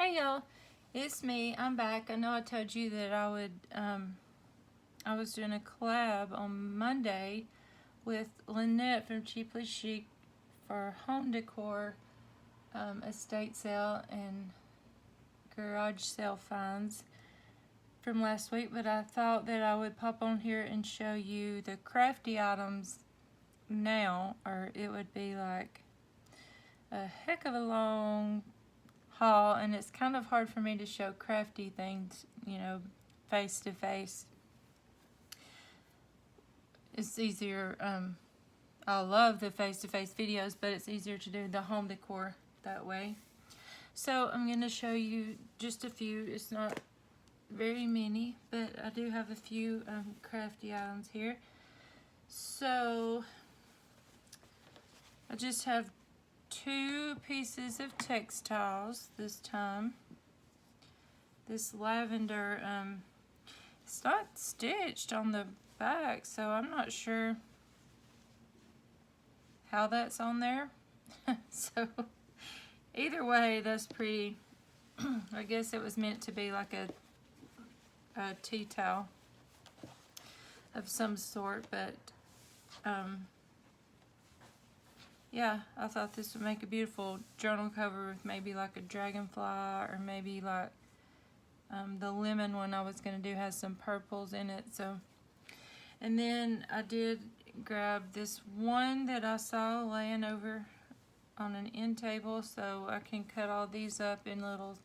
Hey y'all, it's me. I'm back. I know I told you that I was doing a collab on Monday with Lynette from Cheaply Chic for home decor, estate sale and garage sale finds from last week, but I thought that I would pop on here and show you the crafty items now, or it would be like a heck of a long haul, and it's kind of hard for me to show crafty things, face to face. It's easier. I love the face to face videos, but it's easier to do the home decor that way. So I'm going to show you just a few. It's not very many, but I do have a few crafty items here. So I just have 2 pieces of textiles this time. This lavender, it's not stitched on the back, so I'm not sure how that's on there. So either way, that's pretty. I guess it was meant to be like a tea towel of some sort, but yeah, I thought this would make a beautiful journal cover with maybe like a dragonfly, or maybe like the lemon one I was going to do has some purples in it. So, and then I did grab this one that I saw laying over on an end table, so I can cut all these up in little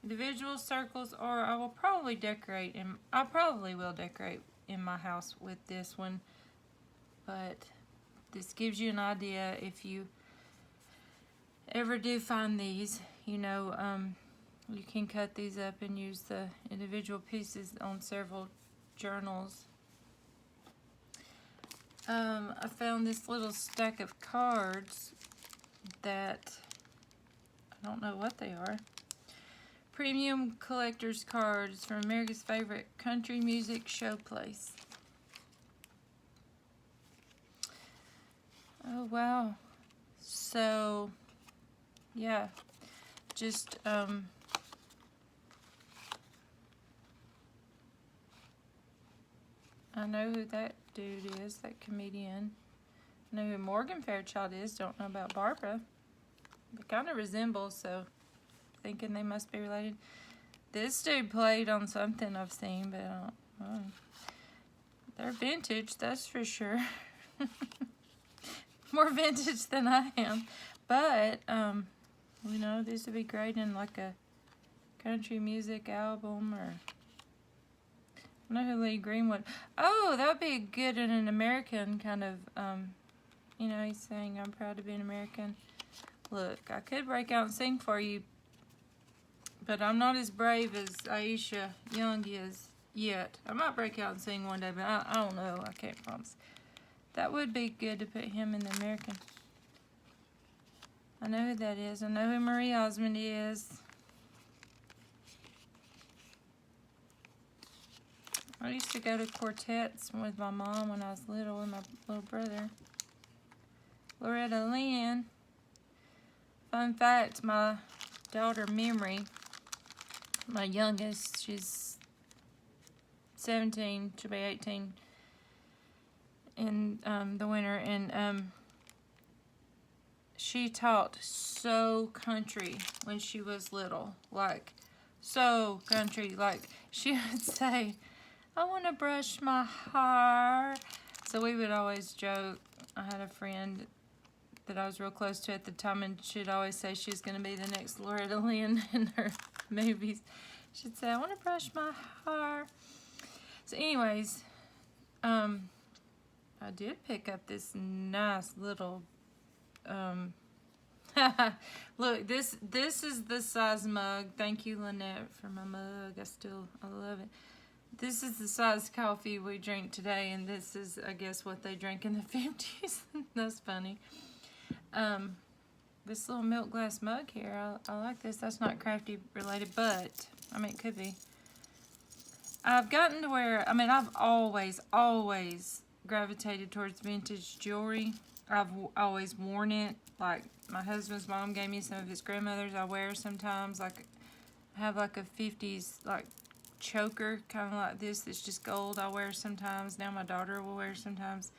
individual circles, or I will probably decorate, and I probably will decorate in my house with this one. But this gives you an idea if you ever do find these, you can cut these up and use the individual pieces on several journals. I found this little stack of cards that I don't know what they are. Premium collector's cards from America's favorite country music showplace. Oh wow. So yeah, just I know who that dude is, that comedian. I know who Morgan Fairchild is, don't know about Barbara. They kind of resemble, so thinking they must be related. This dude played on something I've seen, but I don't know. They're vintage, that's for sure. More vintage than I am. But, these would be great in like a country music album, or I know who Lee Greenwood. Oh, that would be good in an American kind of, he's saying, I'm proud to be an American. Look, I could break out and sing for you, but I'm not as brave as Aisha Young is yet. I might break out and sing one day, but I don't know. I can't promise. That would be good to put him in the American. I know who that is. I know who Marie Osmond is. I used to go to quartets with my mom when I was little, and my little brother. Loretta Lynn. Fun fact, my daughter Memory, my youngest, she's 17, she'll be 18 in the winter, and she talked so country when she was little, like so country. Like she would say, I want to brush my hair. So we would always joke. I had a friend that I was real close to at the time, and she'd always say she's going to be the next Loretta Lynn in her movies. She'd say, I want to brush my hair. So anyways, I did pick up this nice little, look, this is the size mug. Thank you, Lynette, for my mug. I love it. This is the size coffee we drink today, and this is, I guess, what they drank in the 50s. That's funny. This little milk glass mug here, I like this. That's not crafty related, but, it could be. I've gotten to where, I've always gravitated towards vintage jewelry. I've always worn it. Like, my husband's mom gave me some of his grandmother's. I wear sometimes. Like, have like a 50s like choker, kind of like this, that's just gold. I wear sometimes. Now my daughter will wear sometimes.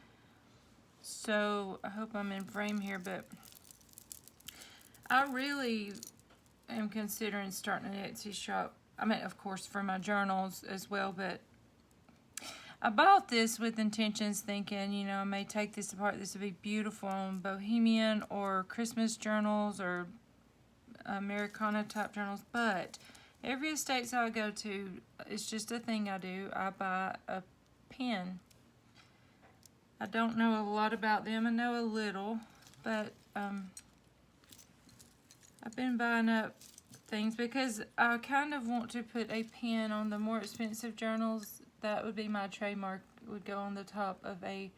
So I hope I'm in frame here, but I really am considering starting an Etsy shop. I mean, of course, for my journals as well, but I bought this with intentions thinking, you know, I may take this apart. This would be beautiful on Bohemian or Christmas journals or Americana type journals, but every estate sale I go to, it's just a thing I do. I buy a pen. I don't know a lot about them. I know a little, but I've been buying up things because I kind of want to put a pen on the more expensive journals. That would be my trademark, would go on the top of a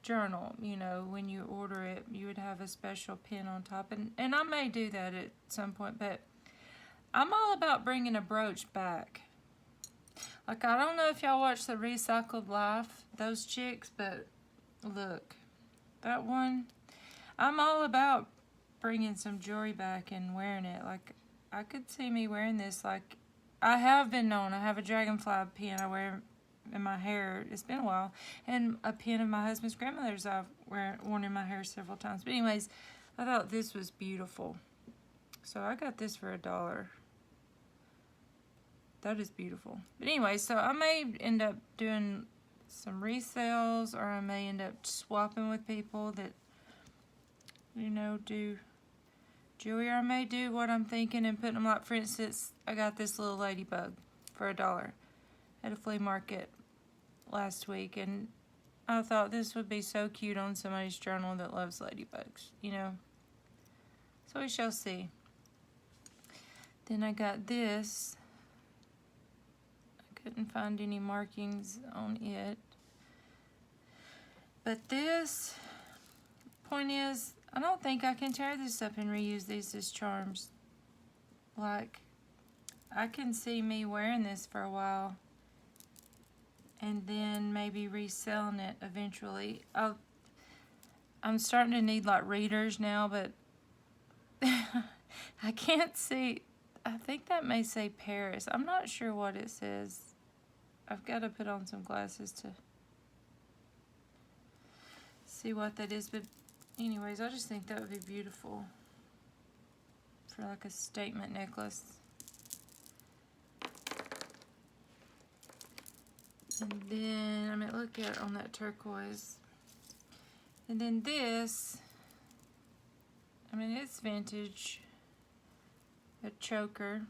journal. You know, when you order it, you would have a special pen on top, and I may do that at some point, but I'm all about bringing a brooch back. Like, I don't know if y'all watch the Recycled Life, those chicks, but look, that one, I'm all about bringing some jewelry back and wearing it. Like, I could see me wearing this. Like, I have been known. I have a dragonfly pin I wear in my hair. It's been a while. And a pin of my husband's grandmother's I've worn in my hair several times. But anyways, I thought this was beautiful. So I got this for $1. That is beautiful. But anyway, so I may end up doing some resales, or I may end up swapping with people that, you know, do jewelry. Or I may do what I'm thinking and put them, like, for instance, I got this little ladybug for $1 at a flea market last week, and I thought this would be so cute on somebody's journal that loves ladybugs, you know. So we shall see. Then I got this. I couldn't find any markings on it. But this, point is, I don't think I can tear this up and reuse these as charms. Like, I can see me wearing this for a while and then maybe reselling it eventually. I'm starting to need, like, readers now, but I can't see. I think that may say Paris. I'm not sure what it says. I've got to put on some glasses to see what that is, but anyways, I just think that would be beautiful for like a statement necklace. And then, I mean, look at on that turquoise. And then this, I mean, it's vintage, a choker.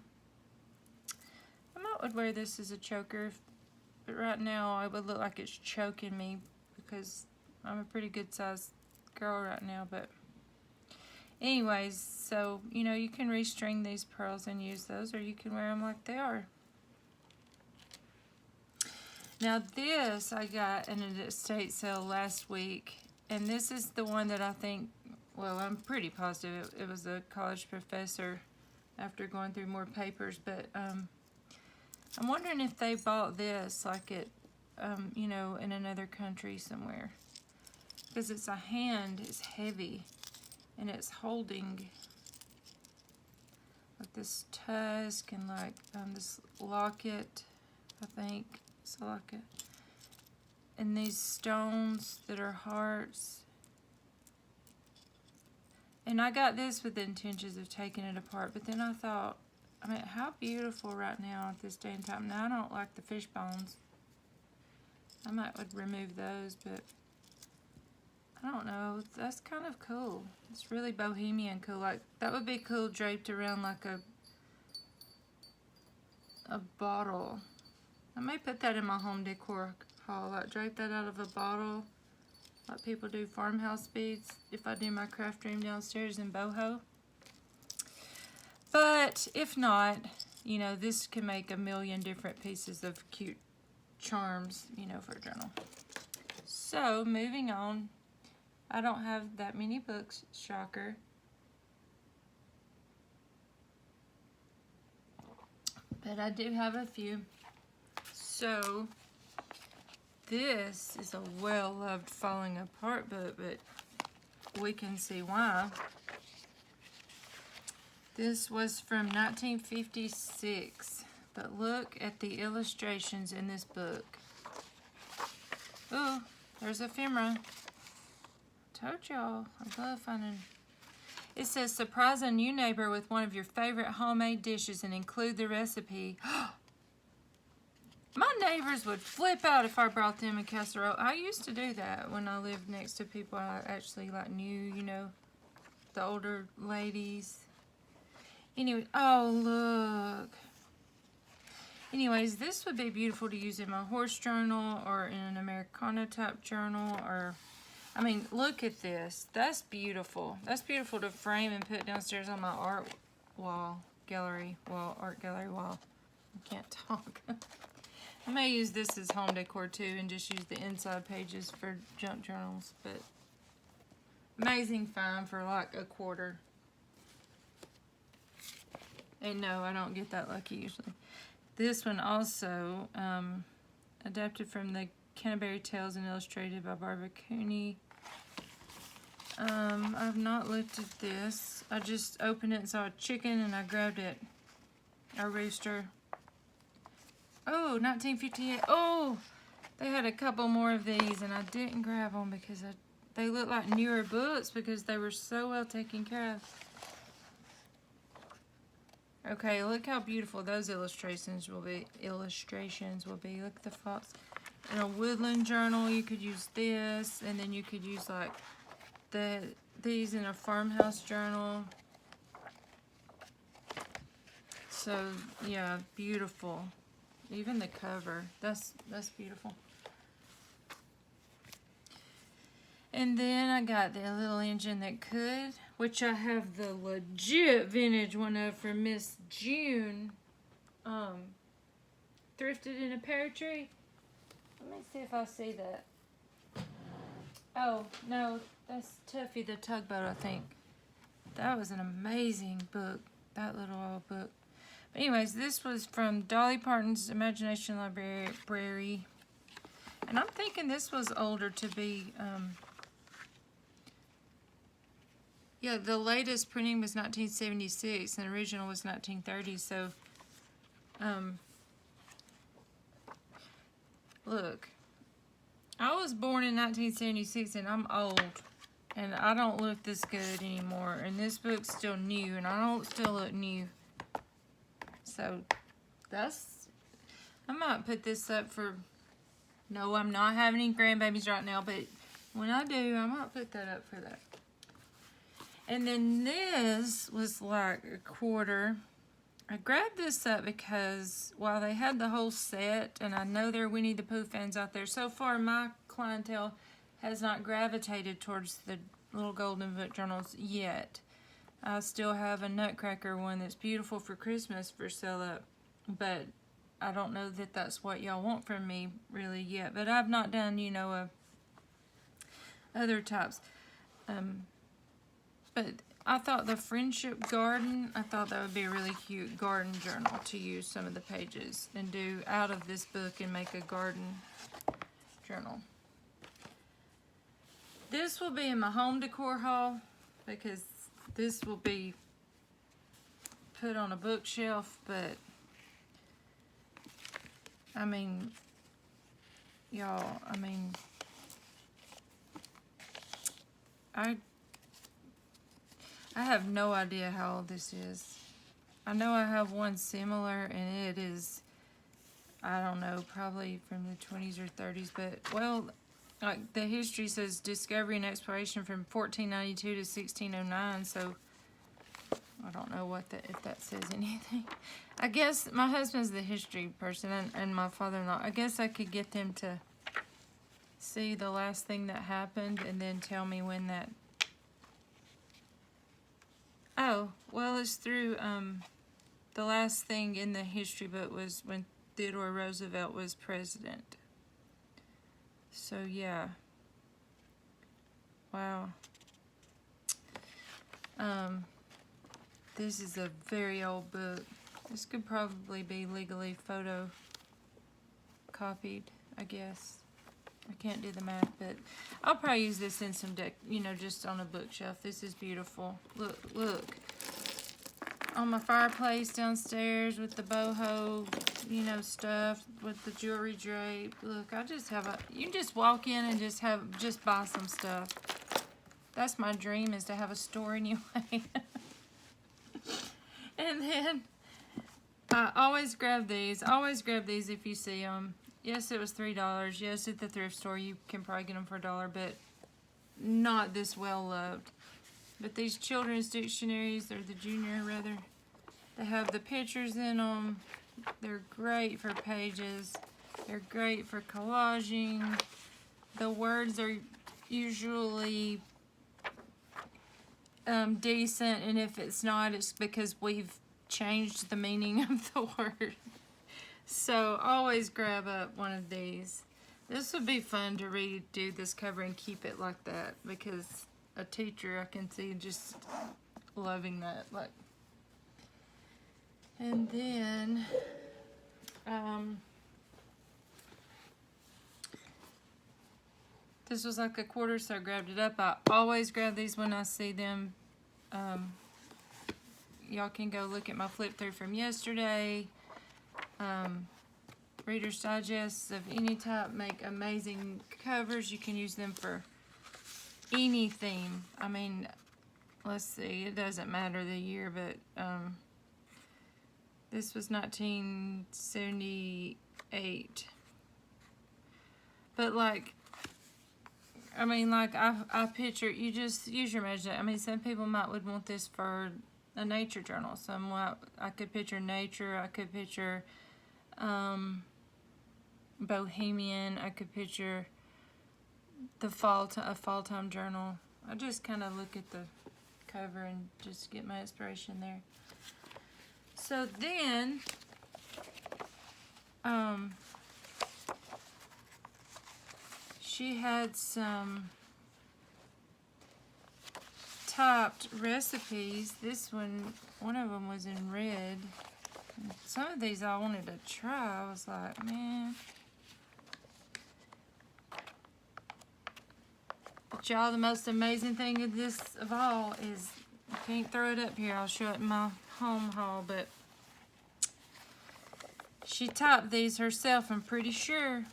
I might would wear this as a choker, but right now it would look like it's choking me because I'm a pretty good sized girl right now. But anyways, so, you know, you can restring these pearls and use those, or you can wear them like they are. Now this I got in an estate sale last week, and this is the one that I think, well, I'm pretty positive it was a college professor after going through more papers, but I'm wondering if they bought this like it, you know, in another country somewhere. Because it's a hand, it's heavy, and it's holding like this tusk and like this locket, I think it's a locket. And these stones that are hearts. And I got this with the intentions of taking it apart, but then I thought, I mean, how beautiful right now at this day and time. Now, I don't like the fish bones. I might would remove those, but I don't know. That's kind of cool. It's really bohemian cool. Like, that would be cool draped around like a bottle. I may put that in my home decor haul. Like, drape that out of a bottle, like people do farmhouse beads, if I do my craft room downstairs in boho. But if not, you know, this can make a million different pieces of cute charms, you know, for a journal. So, moving on. I don't have that many books, shocker. But I do have a few. So, this is a well-loved Falling Apart book, but we can see why. This was from 1956, but look at the illustrations in this book. Ooh, there's ephemera. Told y'all, I love finding. It says, surprise a new neighbor with one of your favorite homemade dishes and include the recipe. My neighbors would flip out if I brought them a casserole. I used to do that when I lived next to people I actually knew, you know, the older ladies. Anyway, oh look. Anyways, this would be beautiful to use in my horse journal or in an Americana type journal, or, I mean, look at this. That's beautiful. That's beautiful to frame and put downstairs on my art gallery wall. I can't talk. I may use this as home decor too and just use the inside pages for junk journals, but amazing find for like a quarter. And no, I don't get that lucky usually. This one also adapted from the Canterbury Tales and illustrated by Barbara Cooney. I've not looked at this. I just opened it and saw a chicken and I grabbed it. A rooster. Oh, 1958. Oh, they had a couple more of these and I didn't grab them because they look like newer books because they were so well taken care of. Okay, look how beautiful those illustrations will be. Look at the fox. In a woodland journal, you could use this, and then you could use like these in a farmhouse journal. So yeah, beautiful. Even the cover, that's beautiful. And then I got the little engine that could, which I have the legit vintage one of from Miss June. Thrifted in a pear tree. Let me see if I see that. Oh, no, that's Tuffy the Tugboat, I think. That was an amazing book, that little old book. But anyways, this was from Dolly Parton's Imagination Library. And I'm thinking this was older to be, yeah, the latest printing was 1976 and the original was 1930. So, look, I was born in 1976 and I'm old and I don't look this good anymore. And this book's still new and I don't still look new. So, I might put this up for, no, I'm not having any grandbabies right now, but when I do, I might put that up for that. And then this was like a quarter. I grabbed this up because while they had the whole set, and I know there are Winnie the Pooh fans out there, so far my clientele has not gravitated towards the little golden book journals yet. I still have a Nutcracker one that's beautiful for Christmas for sale up, but I don't know that that's what y'all want from me really yet. But I've not done, you know, other types. But I thought the Friendship Garden, I thought that would be a really cute garden journal to use some of the pages and do out of this book and make a garden journal. This will be in my home decor haul because this will be put on a bookshelf, but I mean, y'all, I mean, I have no idea how old this is. I know I have one similar, and it is, I don't know, probably from the 20s or 30s, but, well, like the history says discovery and exploration from 1492 to 1609, so I don't know what that, if that says anything. I guess my husband's the history person, and my father-in-law. I guess I could get them to see the last thing that happened and then tell me when that. Oh, well, it's through, the last thing in the history book was when Theodore Roosevelt was president. So, yeah. Wow. This is a very old book. This could probably be legally photocopied, I guess. I can't do the math, but I'll probably use this in some you know, just on a bookshelf. This is beautiful. Look, look. on my fireplace downstairs with the boho, you know, stuff with the jewelry drape. Look, I just have a, you just walk in and just buy some stuff. That's my dream, is to have a store anyway. And then I always grab these. Always grab these if you see them. Yes, it was $3. Yes, at the thrift store you can probably get them for $1, but not this well loved. But these children's dictionaries, or the junior rather, they have the pictures in them. They're great for pages. They're great for collaging. The words are usually decent, and if it's not, it's because we've changed the meaning of the word. So always grab up one of these. This would be fun to redo this cover and keep it like that, because a teacher I can see just loving that. Like, and then this was like a quarter, so I grabbed it up. I always grab these when I see them. Y'all can go look at my flip through from yesterday. Reader's Digests of any type make amazing covers. You can use them for any theme. I mean, let's see, it doesn't matter the year, but this was 1978. But like, I mean, like I picture, you just use your imagination. I mean, some people would want this for a nature journal. Somewhat, I could picture nature. I could picture bohemian. I could picture the fall time journal. I just kind of look at the cover and just get my inspiration there. So then, she had some topped recipes. This one of them was in red. Some of these I wanted to try. I was like, man. But y'all, the most amazing thing of all is, I can't throw it up here. I'll show it in my home haul, but she topped these herself, I'm pretty sure.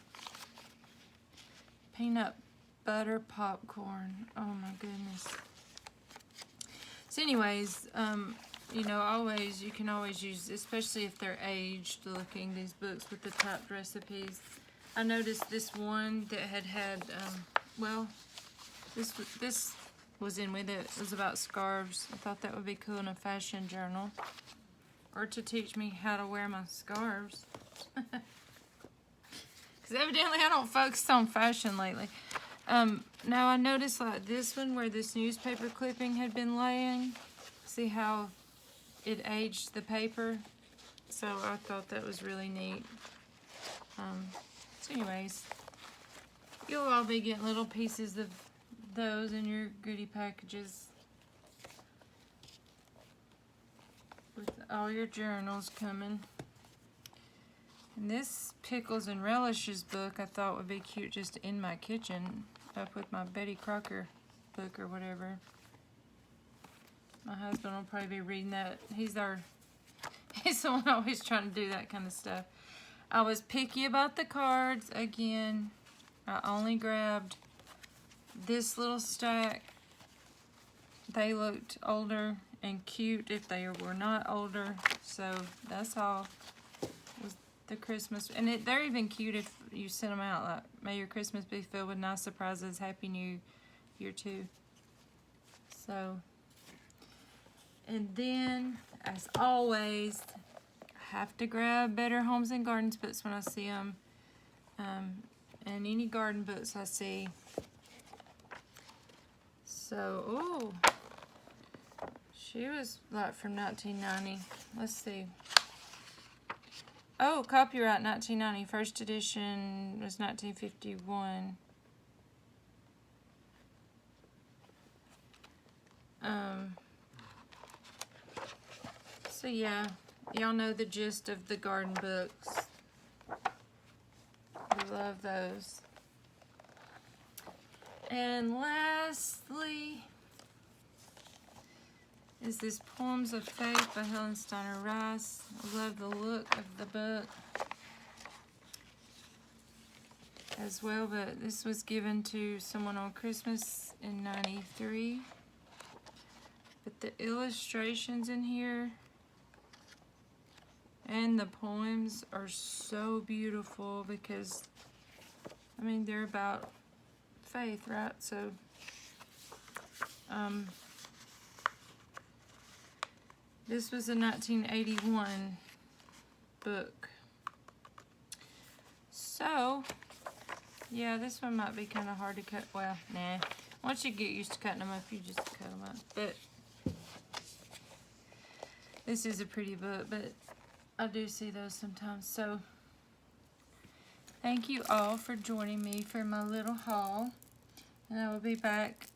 Peanut butter popcorn. Oh my goodness. So anyways, you know, you can always use, especially if they're aged looking, these books with the topped recipes. I noticed this one that had, well, this was in with it. It was about scarves. I thought that would be cool in a fashion journal, or to teach me how to wear my scarves. Because evidently I don't focus on fashion lately. Now I noticed like this one where this newspaper clipping had been laying. See how it aged the paper? So I thought that was really neat. So anyways, you'll all be getting little pieces of those in your goodie packages with all your journals coming. And this Pickles and Relishes book I thought would be cute just in my kitchen, up with my Betty Crocker book or whatever. My husband will probably be reading that. He's the one always trying to do that kind of stuff. I was picky about the cards again. I only grabbed this little stack. They looked older and cute if they were not older, so that's all. Was the Christmas, and they're even cute if you send them out. Like, may your Christmas be filled with nice surprises. Happy New Year too. So, and then as always, I have to grab Better Homes and Gardens books when I see them, and any garden books I see. So, ooh, she was like from 1990. Let's see. Oh, copyright 1990. First edition was 1951. So yeah, y'all know the gist of the garden books. We love those. And lastly, is this Poems of Faith by Helen Steiner Rice. I love the look of the book as well, but this was given to someone on Christmas in '93. But the illustrations in here and the poems are so beautiful because, I mean, they're about faith, right? So, this was a 1981 book. So, yeah, this one might be kind of hard to cut. Well, nah. Once you get used to cutting them up, you just cut them up. But this is a pretty book, but I do see those sometimes. So, thank you all for joining me for my little haul. And I will be back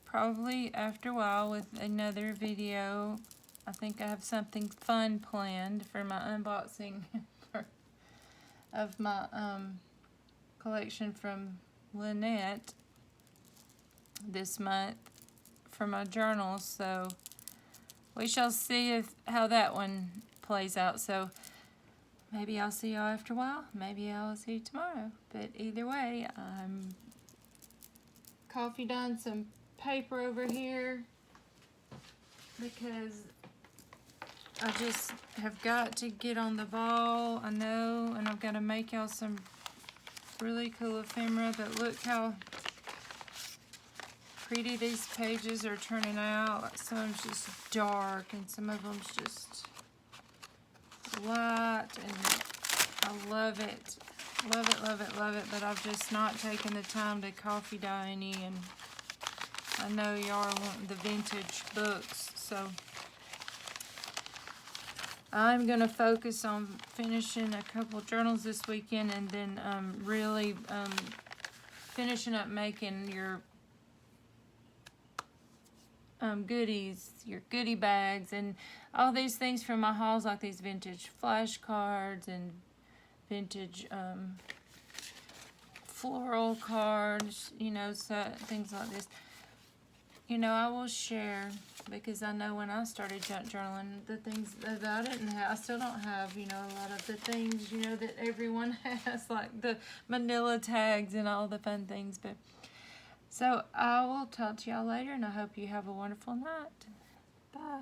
probably after a while with another video. I think I have something fun planned for my unboxing of my collection from Lynette this month for my journals. So we shall see how that one plays out. So maybe I'll see y'all after a while. Maybe I'll see you tomorrow. But either way, I'm coffee done some paper over here because I just have got to get on the ball, I know, and I've got to make y'all some really cool ephemera, but look how pretty these pages are turning out. Like some of them's just dark and some of them's just light, and I love it. Love it, love it, love it, but I've just not taken the time to coffee dye any, and I know y'all are wanting the vintage books, so I'm going to focus on finishing a couple journals this weekend and then really finishing up making your goodies, your goodie bags, and all these things from my hauls, like these vintage flashcards and vintage floral cards, you know, so things like this. You know, I will share, because I know when I started junk journaling, the things that I didn't have, I still don't have, you know, a lot of the things, you know, that everyone has, like the manila tags and all the fun things. But so I will talk to y'all later, and I hope you have a wonderful night. Bye.